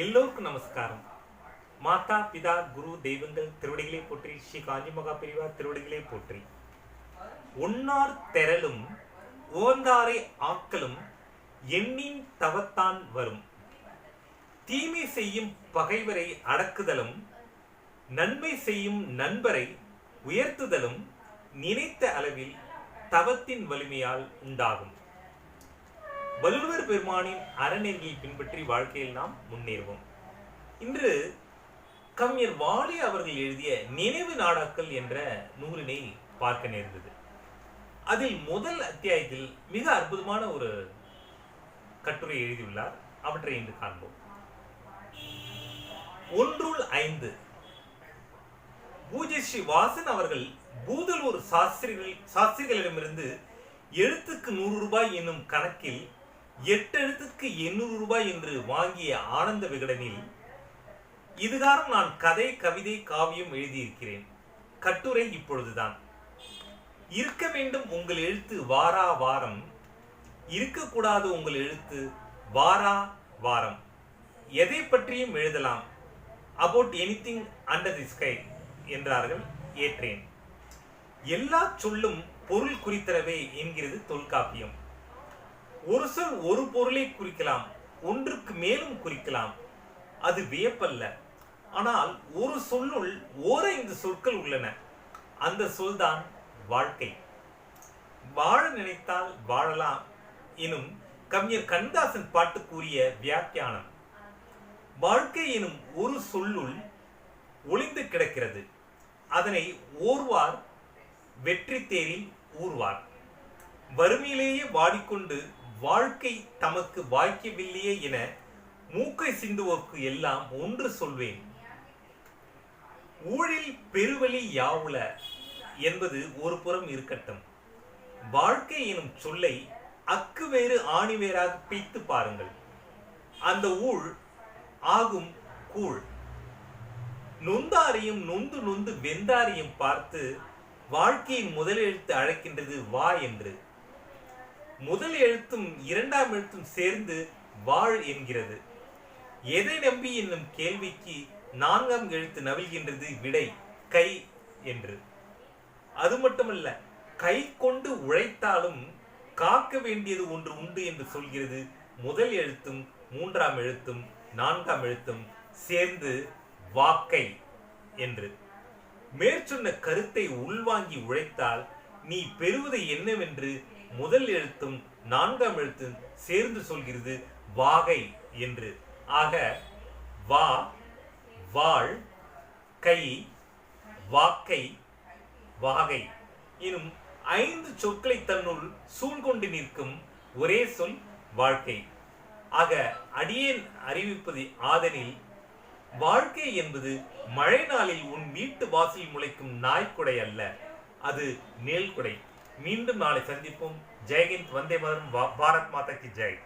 எல்லோருக்கும் நமஸ்காரம். மாதா பிதா குரு தெய்வங்கள் திருவடிகளை போற்றி, ஸ்ரீ காஞ்சி மகா பெரிவார் திருவடிகளை போற்றி. ஒன்னார் தெரலும் ஓந்தாரை ஆக்கலும் எண்ணின் தவத்தான் வரும். தீமை செய்யும் பகைவரை அடக்குதலும் நன்மை செய்யும் நண்பரை உயர்த்துதலும் நினைத்த அளவில் தவத்தின் வலிமையால் உண்டாகும். வள்ளுவர் பெருமானின் அறநெறியை பின்பற்றி வாழ்க்கையில் நாம் முன்னேறுவோம். இன்று கவிஞர் வாலி அவர்கள் எழுதிய நினைவு நாடாக்கள் என்ற நூலினை பார்க்க நேர்ந்தது. அதில் முதல் அத்தியாயத்தில் மிக அற்புதமான ஒரு கட்டுரை எழுதியுள்ளார். அவற்றை இன்று காண்போம். 1-5 பூஜ்ய ஸ்ரீ வாசன் அவர்கள் பூதலூர் சாஸ்திரிகளிடமிருந்து எழுத்துக்கு 100 ரூபாய் என்னும் கணக்கில் 8 எழுத்துக்கு 800 ரூபாய் என்று வாங்கிய ஆனந்த விகடனில் இதுகாரம் நான் கதை, கவிதை, காவியம் எழுதியிருக்கிறேன். கட்டுரை இப்பொழுதுதான். இருக்க வேண்டும் உங்கள் எழுத்து வாரா வாரம், இருக்கக்கூடாது உங்கள் எழுத்து வாரா வாரம். எதை பற்றியும் எழுதலாம். About anything under the sky என்றார்கள். ஏற்றேன். எல்லா சொல்லும் பொருள் குறித்தரவே என்கிறது தொல்காப்பியம். ஒரு சொல் ஒரு பொருளை குறிக்கலாம், ஒன்றுக்கு மேலும் குறிக்கலாம். அது வியப்பல்ல. ஆனால் ஒரு சொல்லுள் 5 சொற்கள் உள்ளன. அந்த சொல்தான் வாழ்க்கை. வாழ நினைத்தால் வாழலாம் எனும் கவிஞர் கண்ணதாசன் பாட்டு கூறிய வியாக்கியானம். வாழ்க்கை எனும் ஒரு சொல்லுள் ஒளிந்து கிடக்கிறது. அதனை ஓர்வார் வெற்றி தேரில் ஊர்வார். வறுமையிலேயே வாடிக்கொண்டு வாழ்க்கை தமக்கு வாய்க்கவில்லையே என மூக்கை சிந்துவோர்க்கு எல்லாம் ஒன்று சொல்வேன். ஊழில் பெருவழி யாவுல என்பது ஒரு புறம் இருக்கட்டும். வாழ்க்கை எனும் சொல்லை அக்கு வேறு ஆணி வேறாக பிய்த்து பாருங்கள். அந்த ஊழ் ஆகும் கூழ். நொந்தாரையும் நொந்து நொந்து வெந்தாரையும் பார்த்து வாழ்க்கையின் முதல் எழுத்து அழைக்கின்றது வா என்று. முதல் எழுத்தும் 2ஆம் எழுத்தும் சேர்ந்து வாழ் என்கிறது. எதை நம்பி என்னும் கேள்விக்கு 4ஆம் எழுத்து நவில்கின்றது விடை கை என்று. அது மட்டுமல்ல, கை கொண்டு உழைத்தாலும் காக்க வேண்டியது ஒன்று உண்டு என்று சொல்கிறது முதல் எழுத்தும் 3ஆம் எழுத்தும் 4ஆம் எழுத்தும் சேர்ந்து வாக்கை என்று. மேற்சொன்ன கருத்தை உள்வாங்கி உழைத்தால் நீ பெறுவது என்னவென்று முதல் எழுத்தும் 4ஆம் எழுத்தும் சேர்ந்து சொல்கிறது வாகை என்று. ஆக வா, வாழ், கை, வாக்கை, வாகை எனும் 5 சொற்களை தன்னுள் சூழ்கொண்டு நிற்கும் ஒரே சொல் வாழ்க்கை. ஆக அடியேன் அறிவிப்பது ஆதனில், வாழ்க்கை என்பது மழை நாளில் உன் வீட்டு வாசலில் முளைக்கும் நாய்க்குடை அல்ல, அது நேல்குடை. மீண்டும் நாளை சந்திப்போம். ஜெய்ஹிந்த், வந்தே மாதரம், பாரத் மாதா கி ஜெய்.